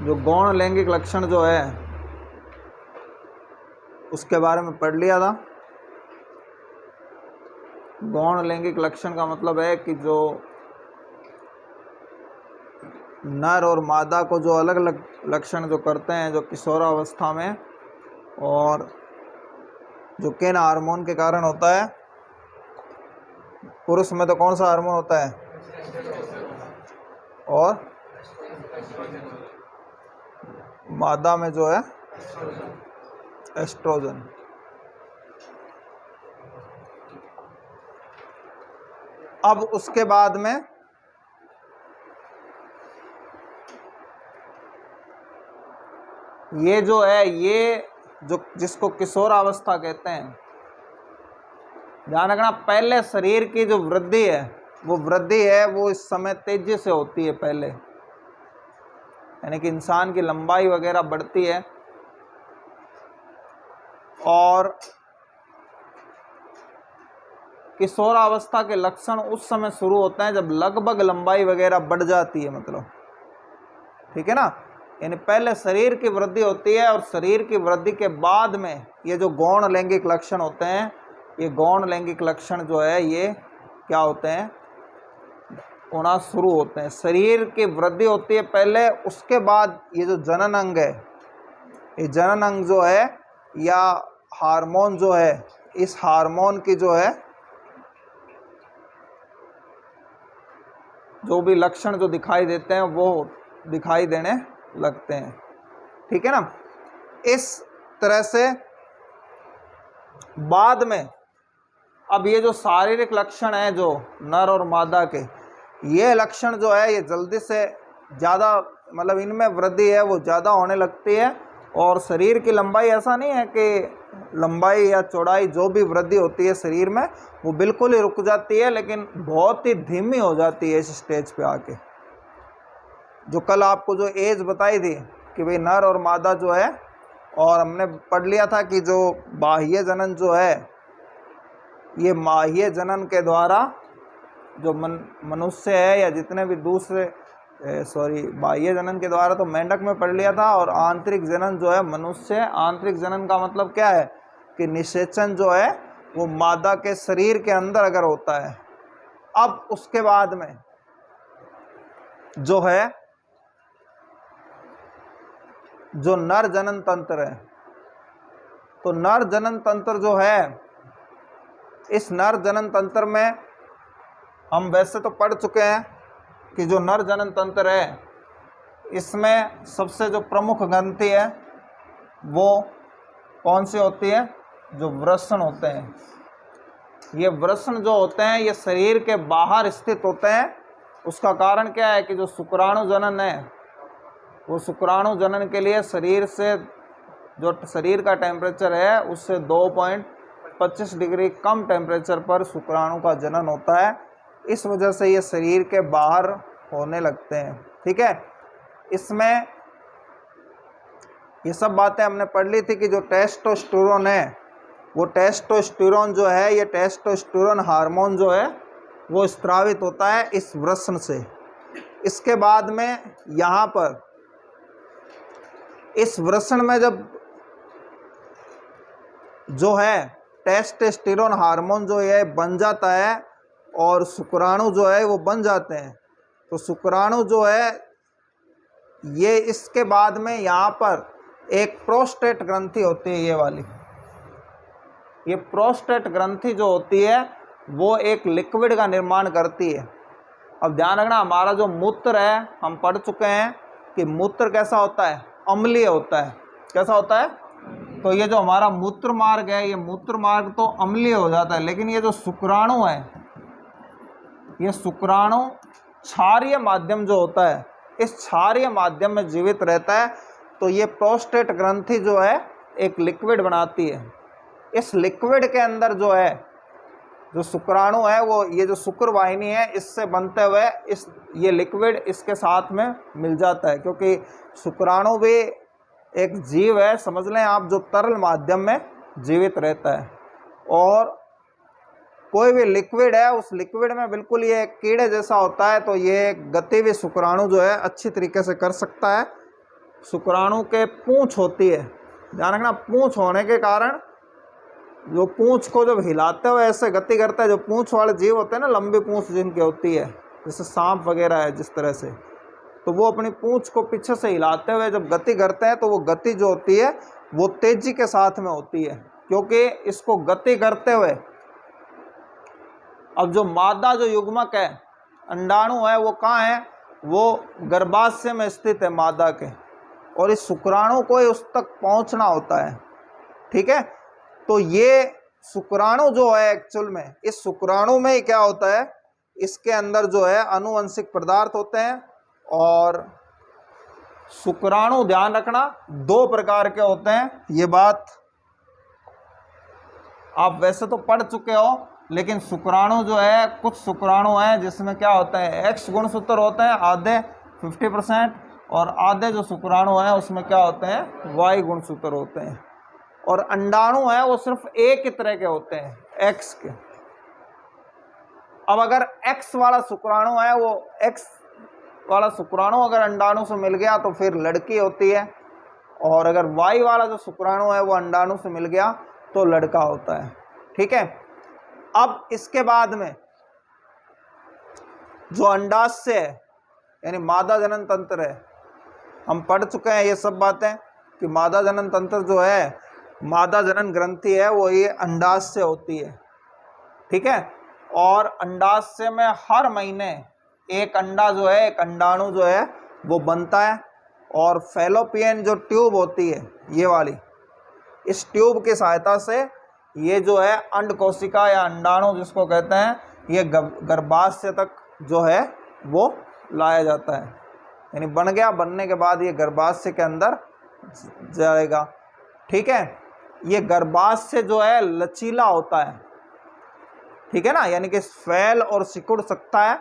जो गौण लैंगिक लक्षण जो है उसके बारे में पढ़ लिया था। गौण लैंगिक लक्षण का मतलब है कि जो नर और मादा को जो अलग अलग लक्षण जो करते हैं जो किशोरावस्था में, और जो किन हार्मोन के कारण होता है। पुरुष में तो कौन सा हार्मोन होता है, और मादा में जो है एस्ट्रोजन। अब उसके बाद में ये जो है, ये जो जिसको किशोरावस्था कहते हैं, ध्यान रखना, पहले शरीर की जो वृद्धि है वो इस समय तेजी से होती है पहले, यानी कि इंसान की लंबाई वगैरह बढ़ती है। और किशोरावस्था के लक्षण उस समय शुरू होते हैं जब लगभग लंबाई वगैरह बढ़ जाती है, मतलब ठीक है ना। यानी पहले शरीर की वृद्धि होती है और शरीर की वृद्धि के बाद में ये जो गौण लैंगिक लक्षण होते हैं, ये गौण लैंगिक लक्षण जो है ये क्या होते हैं, होना शुरू होते हैं। शरीर की वृद्धि होती है पहले, उसके बाद ये जो जनन अंग है, ये जनन अंग जो है या हार्मोन जो है, इस हार्मोन की जो है जो भी लक्षण जो दिखाई देते हैं वो दिखाई देने लगते हैं, ठीक है ना। इस तरह से बाद में अब ये जो शारीरिक लक्षण है जो नर और मादा के, ये लक्षण जो है ये जल्दी से ज़्यादा, मतलब इनमें वृद्धि है वो ज़्यादा होने लगती है। और शरीर की लंबाई, ऐसा नहीं है कि लंबाई या चौड़ाई जो भी वृद्धि होती है शरीर में वो बिल्कुल ही रुक जाती है, लेकिन बहुत ही धीमी हो जाती है इस स्टेज पे आके। जो कल आपको जो एज बताई थी कि भाई नर और मादा जो है, और हमने पढ़ लिया था कि जो बाह्य जनन जो है, ये बाह्य जनन के द्वारा जो मनुष्य है या जितने भी दूसरे बाह्य जनन के द्वारा तो मेंढक में पढ़ लिया था, और आंतरिक जनन जो है मनुष्य, आंतरिक जनन का मतलब क्या है कि निषेचन जो है वो मादा के शरीर के अंदर अगर होता है। अब उसके बाद में जो है जो नर जनन तंत्र है, तो नर जनन तंत्र जो है, इस नर जनन तंत्र में हम वैसे तो पढ़ चुके हैं कि जो नर जनन तंत्र है इसमें सबसे जो प्रमुख ग्रंथि है वो कौन सी होती है, जो वृषण होते हैं। ये वृषण जो होते हैं ये शरीर के बाहर स्थित होते हैं। उसका कारण क्या है कि जो शुक्राणु जनन है, वो शुक्राणु जनन के लिए शरीर से जो शरीर का टेम्परेचर है उससे 2.25 डिग्री कम टेम्परेचर पर शुक्राणु का जनन होता है। इस वजह से ये शरीर के बाहर होने लगते हैं, ठीक है। इसमें ये सब बातें हमने पढ़ ली थी कि जो टेस्टोस्टेरोन है, वो टेस्टोस्टेरोन जो है, ये टेस्टोस्टेरोन हार्मोन जो है वो स्रावित होता है इस वृषण से। इसके बाद में यहाँ पर इस वृषण में जब जो है टेस्टोस्टेरोन हार्मोन जो है बन जाता है और शुक्राणु जो है वो बन जाते हैं, तो शुक्राणु जो है ये, इसके बाद में यहाँ पर एक प्रोस्टेट ग्रंथि होती है, ये वाली, ये प्रोस्टेट ग्रंथि जो होती है वो एक लिक्विड का निर्माण करती है। अब ध्यान रखना, हमारा जो मूत्र है, हम पढ़ चुके हैं कि मूत्र कैसा होता है, अम्लीय होता है। कैसा होता है, तो ये जो हमारा मूत्र मार्ग है, ये मूत्र मार्ग तो अम्लीय हो जाता है, लेकिन ये जो शुक्राणु है, ये शुक्राणु क्षारीय माध्यम जो होता है, इस क्षारीय माध्यम में जीवित रहता है। तो ये प्रोस्टेट ग्रंथि जो है एक लिक्विड बनाती है। इस लिक्विड के अंदर जो है जो शुक्राणु है वो, ये जो शुक्र वाहिनी है, इससे बनते हुए ये लिक्विड इसके साथ में मिल जाता है, क्योंकि शुक्राणु भी एक जीव है, समझ लें आप, जो तरल माध्यम में जीवित रहता है। और कोई भी लिक्विड है, उस लिक्विड में बिल्कुल ये कीड़े जैसा होता है, तो ये गति भी शुक्राणु जो है अच्छी तरीके से कर सकता है। शुक्राणु के पूंछ होती है, ध्यान रखना, पूंछ होने के कारण जो पूंछ को जब हिलाते हुए ऐसे गति करता है, जो पूंछ वाले जीव होते हैं ना, लंबी पूंछ जिनकी होती है, जैसे सांप वगैरह है जिस तरह से, तो वो अपनी पूंछ को पीछे से हिलाते हुए जब गति करते हैं तो वो गति जो होती है वो तेजी के साथ में होती है, क्योंकि इसको गति करते हुए अब जो मादा जो युग्मक है, अंडाणु है, वो कहाँ है, वो गर्भाशय में स्थित है मादा के, और इस शुक्राणु को उस तक पहुंचना होता है। ठीक है, तो ये शुक्राणु जो है एक्चुअल में, इस शुक्राणु में ही क्या होता है, इसके अंदर जो है आनुवंशिक पदार्थ होते हैं। और शुक्राणु ध्यान रखना 2 प्रकार के होते हैं, ये बात आप वैसे तो पढ़ चुके हो, लेकिन शुक्राणु जो है, कुछ शुक्राणु हैं जिसमें क्या होता है, X गुणसूत्र होते हैं आधे 50%, और आधे जो शुक्राणु हैं उसमें क्या होते हैं, Y गुणसूत्र होते हैं। और अंडाणु है वो सिर्फ एक ही तरह के होते हैं, X के। अब अगर X वाला शुक्राणु है, वो X वाला शुक्राणु अगर अंडाणु से मिल गया तो फिर लड़की होती है, और अगर Y वाला जो शुक्राणु है वो अंडाणु से मिल गया तो लड़का होता है। ठीक है, अब इसके बाद में जो अंडाशय है यानी मादा जनन तंत्र है, हम पढ़ चुके हैं ये सब बातें कि मादा जनन तंत्र जो है, मादा जनन ग्रंथि है, वो ये अंडाशय होती है। ठीक है, और अंडाशय में हर महीने एक अंडा जो है, एक अंडाणु जो है वो बनता है, और फैलोपियन जो ट्यूब होती है ये वाली, इस ट्यूब की सहायता से ये जो है अंड कोशिका या अंडाणु जिसको कहते हैं, ये गर्भाशय तक जो है वो लाया जाता है। यानी बन गया, बनने के बाद ये गर्भाशय के अंदर जाएगा। ठीक है, ये गर्भाशय जो है लचीला होता है, ठीक है ना, यानी कि फैल और सिकुड़ सकता है,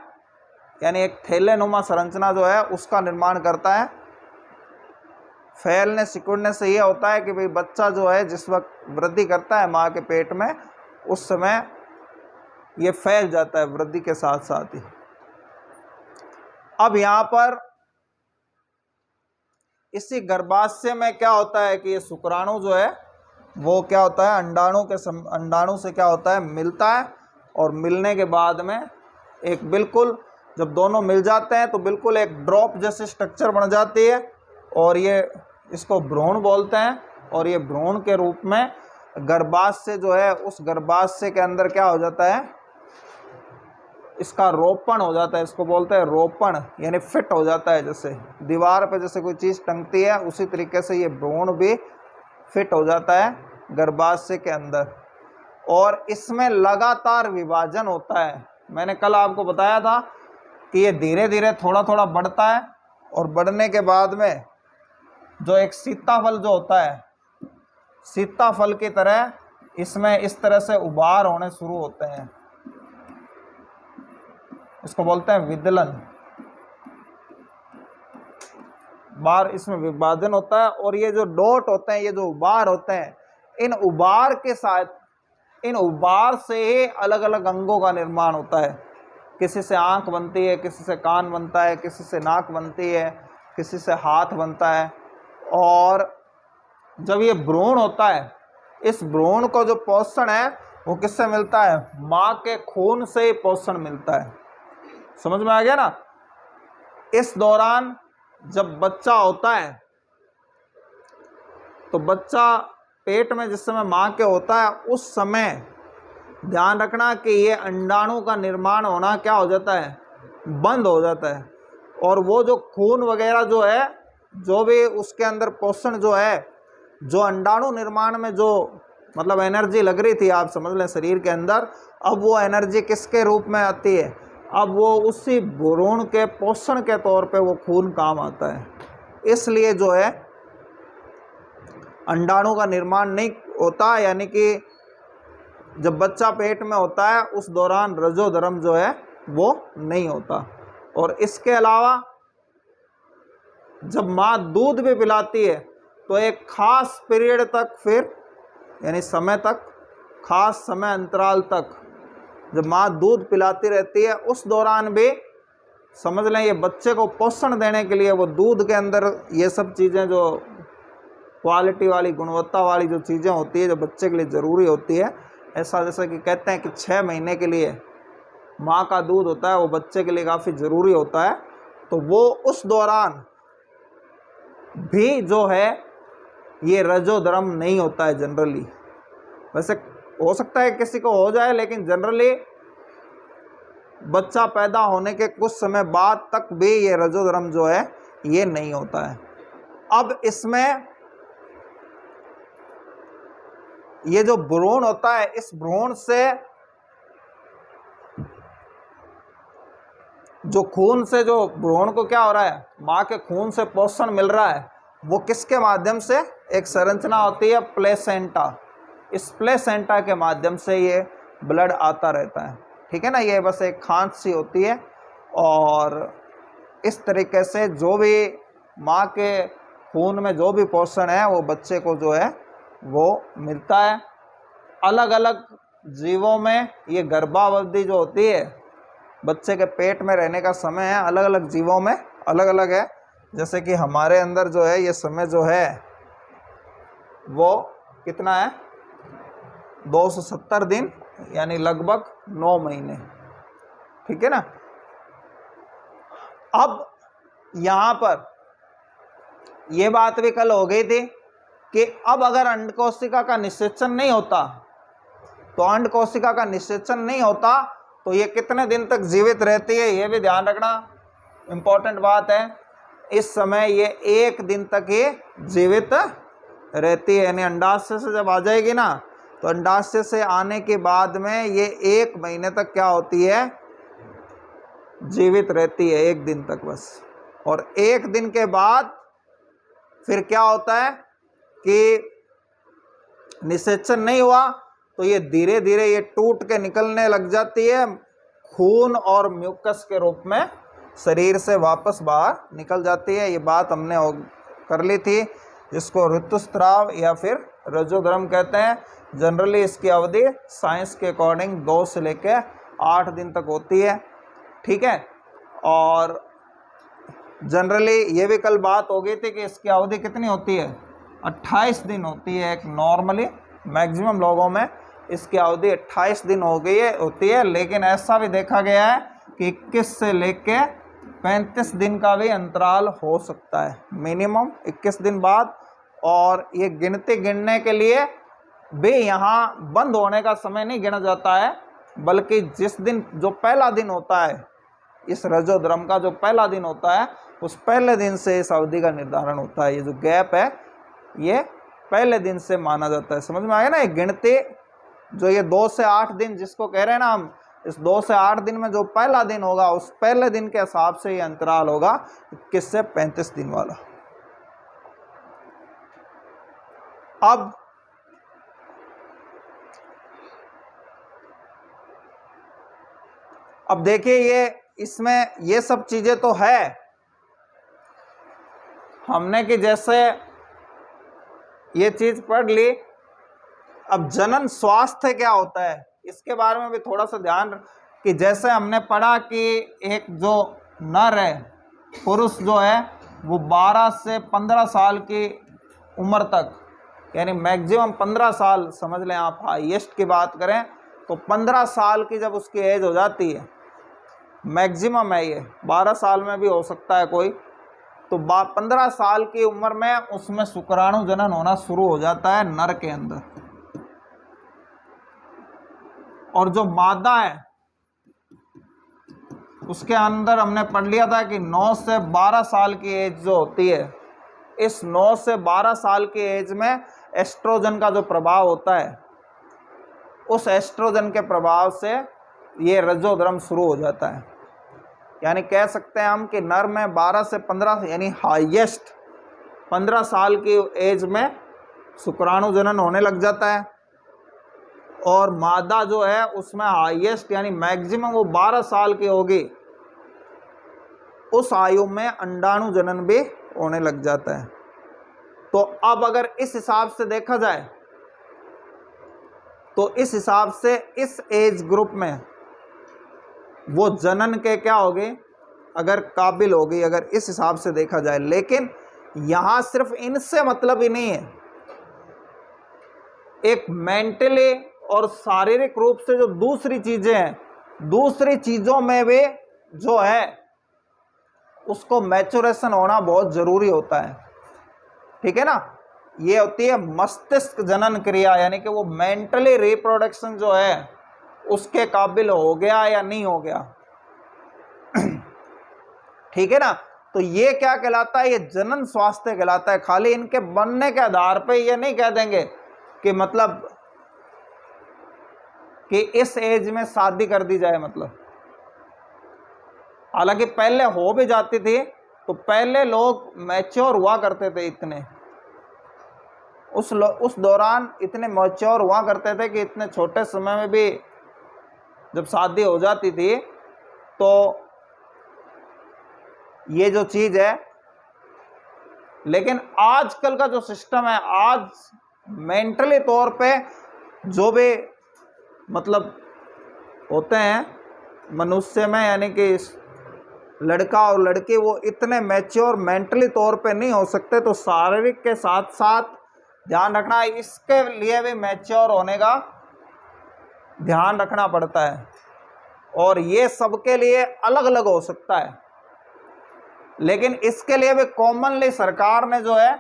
यानी एक थैलेनुमा संरचना जो है उसका निर्माण करता है। फैलने सिकुड़ने से ये होता है कि भाई बच्चा जो है जिस वक्त वृद्धि करता है माँ के पेट में, उस समय ये फैल जाता है वृद्धि के साथ साथ ही। अब यहाँ पर इसी गर्भाशय में क्या होता है कि ये शुक्राणु जो है वो क्या होता है, अंडाणु से क्या होता है, मिलता है, और मिलने के बाद में एक बिल्कुल, जब दोनों मिल जाते हैं तो बिल्कुल एक ड्रॉप जैसे स्ट्रक्चर बन जाती है, और ये इसको भ्रूण बोलते हैं। और ये भ्रूण के रूप में गर्भाशय जो है, उस गर्भाशय के अंदर क्या हो जाता है, इसका रोपण हो जाता है, इसको बोलते हैं रोपण, यानी फिट हो जाता है। जैसे दीवार पे जैसे कोई चीज़ टंगती है, उसी तरीके से ये भ्रूण भी फिट हो जाता है गर्भाशय के अंदर, और इसमें लगातार विभाजन होता है। मैंने कल आपको बताया था कि ये धीरे धीरे थोड़ा थोड़ा बढ़ता है, और बढ़ने के बाद में जो एक सीताफल जो होता है, सीताफल की तरह इसमें इस तरह से उभार होने शुरू होते हैं, इसको बोलते हैं विदलन। बार इसमें विभाजन होता है, और ये जो डॉट होते हैं, ये जो उभार होते हैं, इन उभार के साथ, इन उभार से ही अलग अलग अंगों का निर्माण होता है। किसी से आंख बनती है, किसी से कान बनता है, किसी से नाक बनती है, किसी से हाथ बनता है। और जब ये भ्रूण होता है, इस भ्रूण को जो पोषण है वो किससे मिलता है, माँ के खून से ही पोषण मिलता है। समझ में आ गया ना। इस दौरान जब बच्चा होता है तो बच्चा पेट में जिस समय माँ के होता है, उस समय ध्यान रखना कि ये अंडाणु का निर्माण होना क्या हो जाता है, बंद हो जाता है। और वो जो खून वगैरह जो है, जो भी उसके अंदर पोषण जो है, जो अंडाणु निर्माण में जो मतलब एनर्जी लग रही थी, आप समझ लें शरीर के अंदर, अब वो एनर्जी किसके रूप में आती है, अब वो उसी भ्रूण के पोषण के तौर पे वो खून काम आता है। इसलिए जो है अंडाणु का निर्माण नहीं होता, यानी कि जब बच्चा पेट में होता है उस दौरान रजोधर्म जो है वो नहीं होता। और इसके अलावा जब माँ दूध भी पिलाती है तो एक खास पीरियड तक, फिर यानी समय तक, खास समय अंतराल तक जब माँ दूध पिलाती रहती है, उस दौरान भी समझ लें ये बच्चे को पोषण देने के लिए वो दूध के अंदर ये सब चीज़ें जो क्वालिटी वाली गुणवत्ता वाली जो चीज़ें होती है जो बच्चे के लिए ज़रूरी होती है, ऐसा जैसा कि कहते हैं कि 6 महीने के लिए माँ का दूध होता है वो बच्चे के लिए काफ़ी ज़रूरी होता है, तो वो उस दौरान भी जो है ये रजोधर्म नहीं होता है जनरली। वैसे हो सकता है किसी को हो जाए, लेकिन जनरली बच्चा पैदा होने के कुछ समय बाद तक भी ये रजोधर्म जो है ये नहीं होता है। अब इसमें ये जो भ्रूण होता है, इस भ्रूण से जो खून से जो भ्रूण को क्या हो रहा है, माँ के खून से पोषण मिल रहा है, वो किसके माध्यम से, एक संरचना होती है प्लेसेंटा, इस प्लेसेंटा के माध्यम से ये ब्लड आता रहता है, ठीक है ना। ये बस एक खांच सी होती है और इस तरीके से जो भी माँ के खून में जो भी पोषण है वो बच्चे को जो है वो मिलता है। अलग अलग जीवों में ये गर्भावधि जो होती है, बच्चे के पेट में रहने का समय है, अलग अलग जीवों में अलग अलग है। जैसे कि हमारे अंदर जो है ये समय जो है वो कितना है, 270 दिन, यानी लगभग 9 महीने, ठीक है ना। अब यहाँ पर ये बात भी कल हो गई थी कि अब अगर अंड कोशिका का निषेचन नहीं होता, तो अंड कोशिका का निषेचन नहीं होता तो ये कितने दिन तक जीवित रहती है, ये भी ध्यान रखना, इम्पोर्टेंट बात है। इस समय ये 1 दिन तक ये जीवित रहती है, यानी अंडाशय से जब आ जाएगी ना, तो अंडाशय से आने के बाद में ये 1 महीने तक क्या होती है, जीवित रहती है, 1 दिन तक बस। और 1 दिन के बाद फिर क्या होता है कि निषेचन नहीं हुआ तो ये धीरे धीरे ये टूट के निकलने लग जाती है, खून और म्यूकस के रूप में शरीर से वापस बाहर निकल जाती है। ये बात हमने कर ली थी, जिसको ऋतुस्राव या फिर रजोधर्म कहते हैं। जनरली इसकी अवधि साइंस के अकॉर्डिंग 2 से लेकर 8 दिन तक होती है, ठीक है। और जनरली ये भी कल बात हो गई थी कि इसकी अवधि कितनी होती है, 28 दिन होती है। एक नॉर्मली मैक्सिमम लोगों में इसकी अवधि 28 दिन होती है, लेकिन ऐसा भी देखा गया है कि 21 से लेके 35 दिन का भी अंतराल हो सकता है, मिनिमम 21 दिन बाद। और ये गिनती गिनने के लिए भी यहाँ बंद होने का समय नहीं गिना जाता है, बल्कि जिस दिन जो पहला दिन होता है, इस रजोधर्म का जो पहला दिन होता है, उस पहले दिन से इस अवधि का निर्धारण होता है। ये जो गैप है ये पहले दिन से माना जाता है। समझ में आया ना, ये गिनती जो ये 2 से 8 दिन जिसको कह रहे हैं ना हम, इस 2 से 8 दिन में जो पहला दिन होगा उस पहले दिन के हिसाब से ये अंतराल होगा 21 से 35 दिन वाला। अब देखिए ये इसमें ये सब चीजें तो है हमने कि जैसे ये चीज पढ़ ली। अब जनन स्वास्थ्य क्या होता है इसके बारे में भी थोड़ा सा ध्यान कि जैसे हमने पढ़ा कि एक जो नर है, पुरुष जो है वो 12 से 15 साल की उम्र तक, यानी मैक्सिमम 15 साल समझ लें आप, हाईएस्ट की बात करें तो 15 साल की जब उसकी एज हो जाती है, मैक्सिमम है ये, 12 साल में भी हो सकता है कोई, तो 15 साल की उम्र में उसमें शुक्राणु जनन होना शुरू हो जाता है नर के अंदर। और जो मादा है उसके अंदर हमने पढ़ लिया था कि 9 से 12 साल की एज जो होती है, इस 9 से 12 साल की एज में एस्ट्रोजन का जो प्रभाव होता है, उस एस्ट्रोजन के प्रभाव से ये रजोधर्म शुरू हो जाता है। यानी कह सकते हैं हम कि नर में 12 से 15 यानी हाईएस्ट 15 साल की एज में शुक्राणु जनन होने लग जाता है, और मादा जो है उसमें हाईएस्ट यानी मैक्सिमम वो 12 साल की होगी, उस आयु में अंडाणु जनन भी होने लग जाता है। तो अब अगर इस हिसाब से देखा जाए तो इस हिसाब से इस एज ग्रुप में वो जनन के क्या होंगे, अगर काबिल होगी, अगर इस हिसाब से देखा जाए। लेकिन यहाँ सिर्फ इनसे मतलब ही नहीं है, एक मेंटली और शारीरिक रूप से जो दूसरी चीज़ें हैं, दूसरी चीज़ों में भी जो है उसको मैच्योरेशन होना बहुत ज़रूरी होता है, ठीक है ना। ये होती है मस्तिष्क जनन क्रिया, यानी कि वो मेंटली रिप्रोडक्शन जो है उसके काबिल हो गया या नहीं हो गया, ठीक है ना। तो ये क्या कहलाता है, ये जनन स्वास्थ्य कहलाता है। खाली इनके बनने के आधार पे ये नहीं कह देंगे कि मतलब कि इस एज में शादी कर दी जाए, मतलब हालांकि पहले हो भी जाती थी, तो पहले लोग मैच्योर हुआ करते थे, इतने उस दौरान इतने मैच्योर हुआ करते थे कि इतने छोटे समय में भी जब शादी हो जाती थी, तो ये जो चीज़ है। लेकिन आजकल का जो सिस्टम है, आज मेंटली तौर पे जो भी मतलब होते हैं मनुष्य में, यानी कि लड़का और लड़की, वो इतने मैच्योर मेंटली तौर पे नहीं हो सकते। तो शारीरिक के साथ साथ ध्यान रखना, इसके लिए भी मैच्योर होने का ध्यान रखना पड़ता है, और ये सबके लिए अलग अलग हो सकता है। लेकिन इसके लिए भी कॉमनली सरकार ने जो है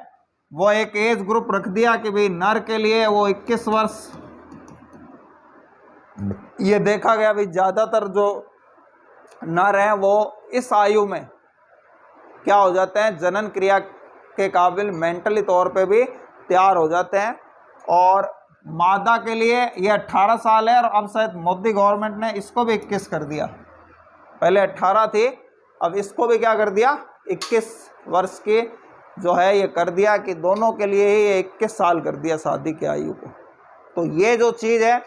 वो एक एज ग्रुप रख दिया कि भाई नर के लिए वो 21 वर्ष। ये देखा गया भाई ज़्यादातर जो नर हैं वो इस आयु में क्या हो जाते हैं, जनन क्रिया के काबिल मेंटली तौर पे भी तैयार हो जाते हैं। और मादा के लिए ये 18 साल है, और अब शायद मोदी गवर्नमेंट ने इसको भी 21 कर दिया। पहले 18 थी, अब इसको भी क्या कर दिया, 21 वर्ष की जो है ये कर दिया, कि दोनों के लिए ही 21 साल कर दिया शादी की आयु को। तो ये जो चीज़ है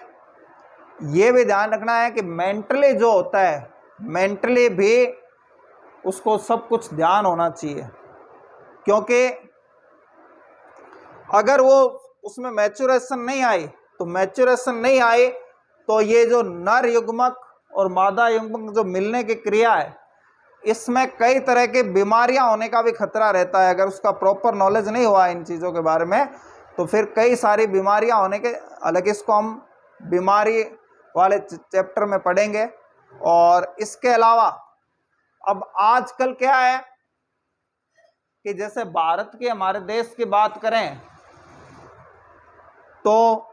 ये भी ध्यान रखना है कि मेंटली जो होता है, मेंटली भी उसको सब कुछ ध्यान होना चाहिए, क्योंकि अगर वो उसमें मैच्योरेशन नहीं आई, तो ये जो नर युग्मक और मादा युग्मक जो मिलने की क्रिया है, इसमें कई तरह की बीमारियां होने का भी खतरा रहता है। अगर उसका प्रॉपर नॉलेज नहीं हुआ इन चीज़ों के बारे में, तो फिर कई सारी बीमारियां होने के, अलग इसको हम बीमारी वाले चैप्टर में पढ़ेंगे। और इसके अलावा अब आजकल क्या है कि जैसे भारत की, हमारे देश की बात करें तो,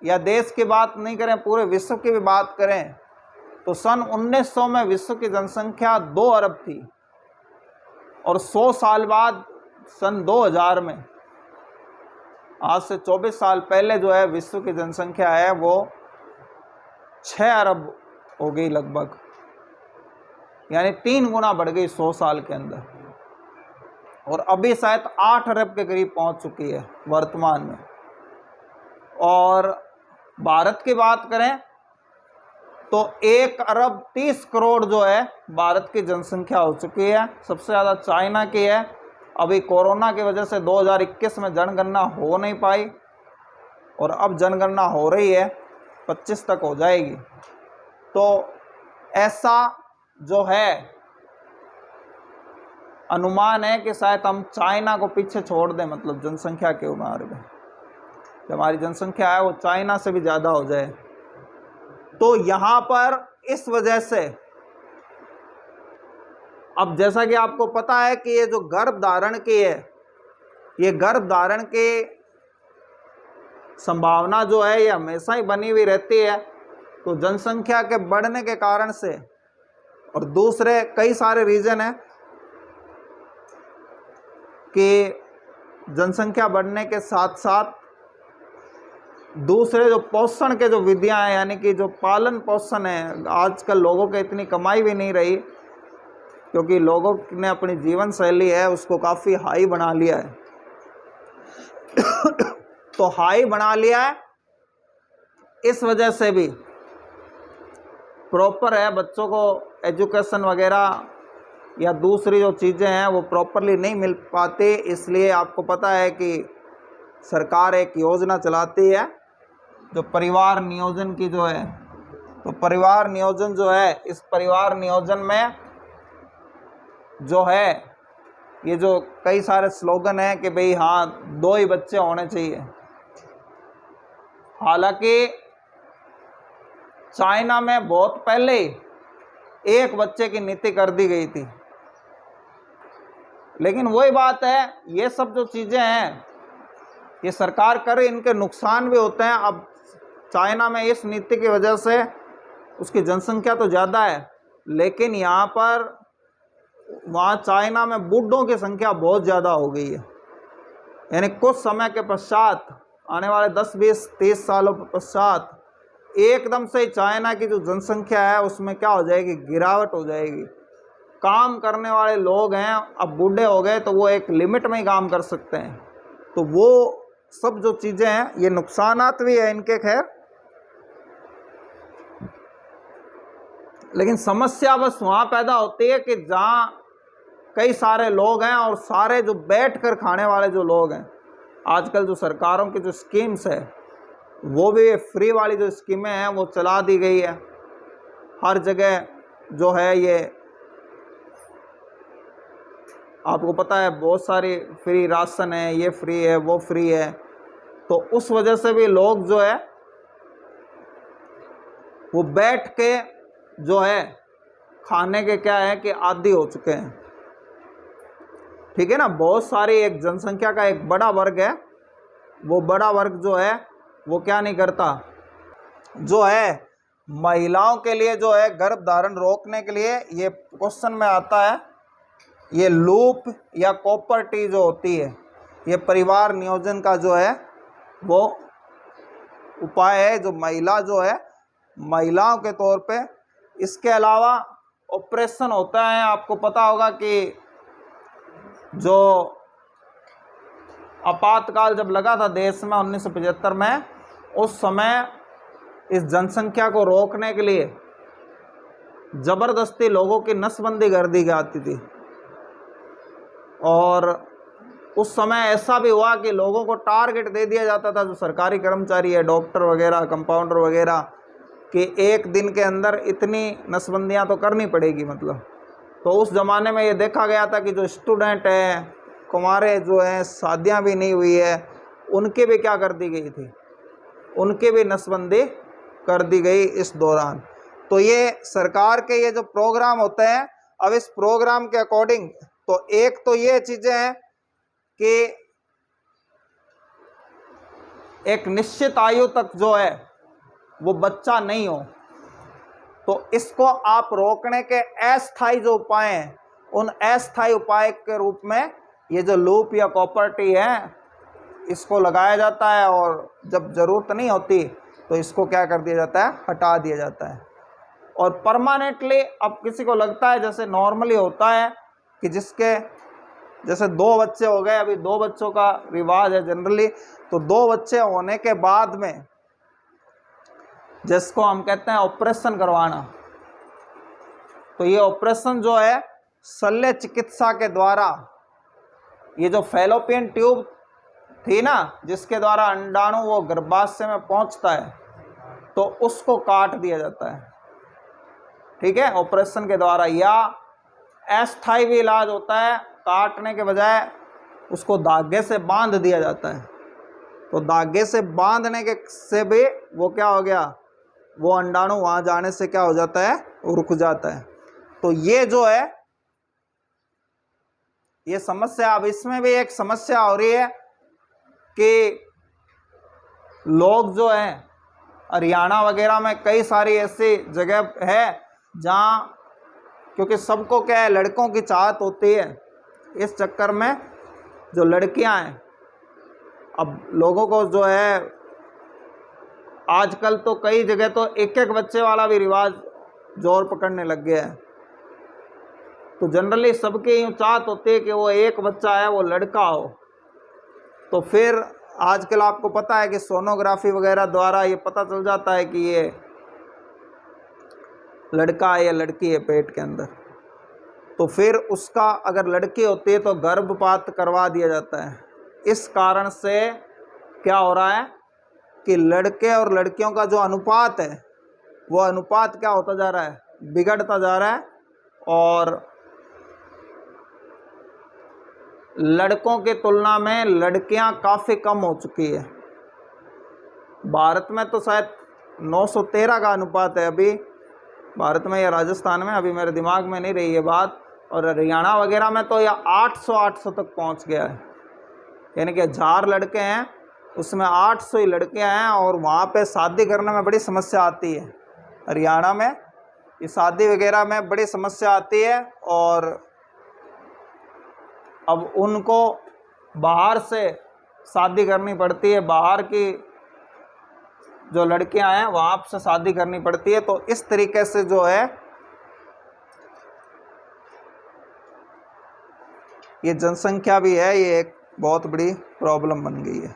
या देश की बात नहीं करें, पूरे विश्व की भी बात करें, तो सन 1900 में विश्व की जनसंख्या 2 अरब थी, और 100 साल बाद सन 2000 में, आज से 24 साल पहले जो है विश्व की जनसंख्या है वो 6 अरब हो गई लगभग, यानी 3 गुना बढ़ गई 100 साल के अंदर। और अभी शायद 8 अरब के करीब पहुंच चुकी है वर्तमान में। और भारत की बात करें तो 1 अरब 30 करोड़ जो है भारत की जनसंख्या हो चुकी है। सबसे ज़्यादा चाइना की है। अभी कोरोना की वजह से 2021 में जनगणना हो नहीं पाई, और अब जनगणना हो रही है, 25 तक हो जाएगी। तो ऐसा जो है अनुमान है कि शायद हम चाइना को पीछे छोड़ दें, मतलब जनसंख्या के मामले में जो हमारी जनसंख्या है वो चाइना से भी ज़्यादा हो जाए। तो यहाँ पर इस वजह से अब जैसा कि आपको पता है कि ये जो गर्भ धारण की है, ये गर्भ धारण की संभावना जो है ये हमेशा ही बनी हुई रहती है। तो जनसंख्या के बढ़ने के कारण से, और दूसरे कई सारे रीजन हैं कि जनसंख्या बढ़ने के साथ साथ दूसरे जो पोषण के जो विधियां हैं, यानी कि जो पालन पोषण है, आजकल लोगों के इतनी कमाई भी नहीं रही, क्योंकि लोगों ने अपनी जीवन शैली है उसको काफ़ी हाई बना लिया है। तो हाई बना लिया है, इस वजह से भी प्रॉपर है बच्चों को एजुकेशन वगैरह या दूसरी जो चीज़ें हैं वो प्रॉपरली नहीं मिल पाती। इसलिए आपको पता है कि सरकार एक योजना चलाती है जो परिवार नियोजन की जो है। तो परिवार नियोजन जो है, इस परिवार नियोजन में जो है ये जो कई सारे स्लोगन हैं कि भाई हाँ 2 ही बच्चे होने चाहिए, हालांकि चाइना में बहुत पहले 1 बच्चे की नीति कर दी गई थी। लेकिन वही बात है, ये सब जो चीज़ें हैं ये सरकार करे, इनके नुकसान भी होते हैं। अब चाइना में इस नीति की वजह से उसकी जनसंख्या तो ज़्यादा है, लेकिन यहाँ पर वहाँ चाइना में बूढ़ों की संख्या बहुत ज़्यादा हो गई है। यानी कुछ समय के पश्चात, आने वाले 10, 20, 30 सालों के पश्चात एकदम से चाइना की जो जनसंख्या है उसमें क्या हो जाएगी, गिरावट हो जाएगी। काम करने वाले लोग हैं अब बूढ़े हो गए तो वो एक लिमिट में ही काम कर सकते हैं। तो वो सब जो चीज़ें हैं ये नुकसानात भी है इनके, खैर। लेकिन समस्या बस वहाँ पैदा होती है कि जहाँ कई सारे लोग हैं और सारे जो बैठ कर खाने वाले जो लोग हैं, आजकल जो सरकारों की जो स्कीम्स है वो भी फ्री वाली जो स्कीमें हैं वो चला दी गई है। हर जगह जो है ये आपको पता है बहुत सारी फ्री राशन है, ये फ्री है, वो फ्री है। तो उस वजह से भी लोग जो है वो बैठ के जो है खाने के क्या है कि आदी हो चुके हैं। ठीक है ना, बहुत सारी एक जनसंख्या का एक बड़ा वर्ग है, वो बड़ा वर्ग जो है वो क्या नहीं करता, जो है महिलाओं के लिए जो है गर्भ धारण रोकने के लिए ये क्वेश्चन में आता है, ये लूप या कॉपर टी जो होती है ये परिवार नियोजन का जो है वो उपाय है जो महिला जो है महिलाओं के तौर पे। इसके अलावा ऑपरेशन होता है, आपको पता होगा कि जो आपातकाल जब लगा था देश में 1975 में, उस समय इस जनसंख्या को रोकने के लिए ज़बरदस्ती लोगों की नसबंदी कर दी जाती थी। और उस समय ऐसा भी हुआ कि लोगों को टारगेट दे दिया जाता था, जो सरकारी कर्मचारी है, डॉक्टर वगैरह, कंपाउंडर वगैरह, कि 1 दिन के अंदर इतनी नसबंदियां तो करनी पड़ेगी मतलब। तो उस ज़माने में ये देखा गया था कि जो स्टूडेंट हैं, कुंवारे जो हैं, शादियां भी नहीं हुई है, उनके भी क्या कर दी गई थी, उनके भी नसबंदी कर दी गई इस दौरान। तो ये सरकार के ये जो प्रोग्राम होते हैं, अब इस प्रोग्राम के अकॉर्डिंग तो एक तो ये चीज़ें हैं कि एक निश्चित आयु तक जो है वो बच्चा नहीं हो, तो इसको आप रोकने के अस्थायी जो उपाय हैं, उन अस्थायी उपाय के रूप में ये जो लूप या कॉपर टी है इसको लगाया जाता है। और जब ज़रूरत नहीं होती तो इसको क्या कर दिया जाता है, हटा दिया जाता है। और परमानेंटली अब किसी को लगता है, जैसे नॉर्मली होता है कि जिसके जैसे 2 बच्चे हो गए, अभी 2 बच्चों का रिवाज है जनरली, तो 2 बच्चे होने के बाद में जिसको हम कहते हैं ऑपरेशन करवाना, तो ये ऑपरेशन जो है शल्य चिकित्सा के द्वारा, ये जो फैलोपियन ट्यूब थी ना जिसके द्वारा अंडाणु वो गर्भाशय में पहुंचता है, तो उसको काट दिया जाता है। ठीक है, ऑपरेशन के द्वारा। या अस्थायी भी इलाज होता है, काटने के बजाय उसको धागे से बांध दिया जाता है। तो धागे से बांधने के से भी वो क्या हो गया, वो अंडाणु वहाँ जाने से क्या हो जाता है, रुक जाता है। तो ये जो है ये समस्या। अब इसमें भी एक समस्या हो रही है कि लोग जो हैं हरियाणा वगैरह में कई सारी ऐसी जगह है जहाँ, क्योंकि सबको क्या है, लड़कों की चाहत होती है, इस चक्कर में जो लड़कियां हैं, अब लोगों को जो है आजकल तो कई जगह तो 1-1 बच्चे वाला भी रिवाज जोर पकड़ने लग गया है। तो जनरली सबकी यूँ चाहत होती है कि वो 1 बच्चा है वो लड़का हो। तो फिर आजकल आपको पता है कि सोनोग्राफी वगैरह द्वारा ये पता चल जाता है कि ये लड़का है या लड़की है पेट के अंदर। तो फिर उसका अगर लड़की होती है तो गर्भपात करवा दिया जाता है। इस कारण से क्या हो रहा है कि लड़के और लड़कियों का जो अनुपात है वो अनुपात क्या होता जा रहा है, बिगड़ता जा रहा है। और लड़कों की तुलना में लड़कियां काफ़ी कम हो चुकी है। भारत में तो शायद 913 का अनुपात है अभी, भारत में या राजस्थान में, अभी मेरे दिमाग में नहीं रही ये बात। और हरियाणा वगैरह में तो यह 800 तक पहुंच गया है, यानी कि 1000 लड़के हैं उसमें 800 ही लड़कियां हैं। और वहाँ पे शादी करने में बड़ी समस्या आती है, हरियाणा में ये शादी वगैरह में बड़ी समस्या आती है। और अब उनको बाहर से शादी करनी पड़ती है, बाहर की जो लड़कियां हैं वहाँ से शादी करनी पड़ती है। तो इस तरीके से जो है ये जनसंख्या भी है, ये एक बहुत बड़ी प्रॉब्लम बन गई है।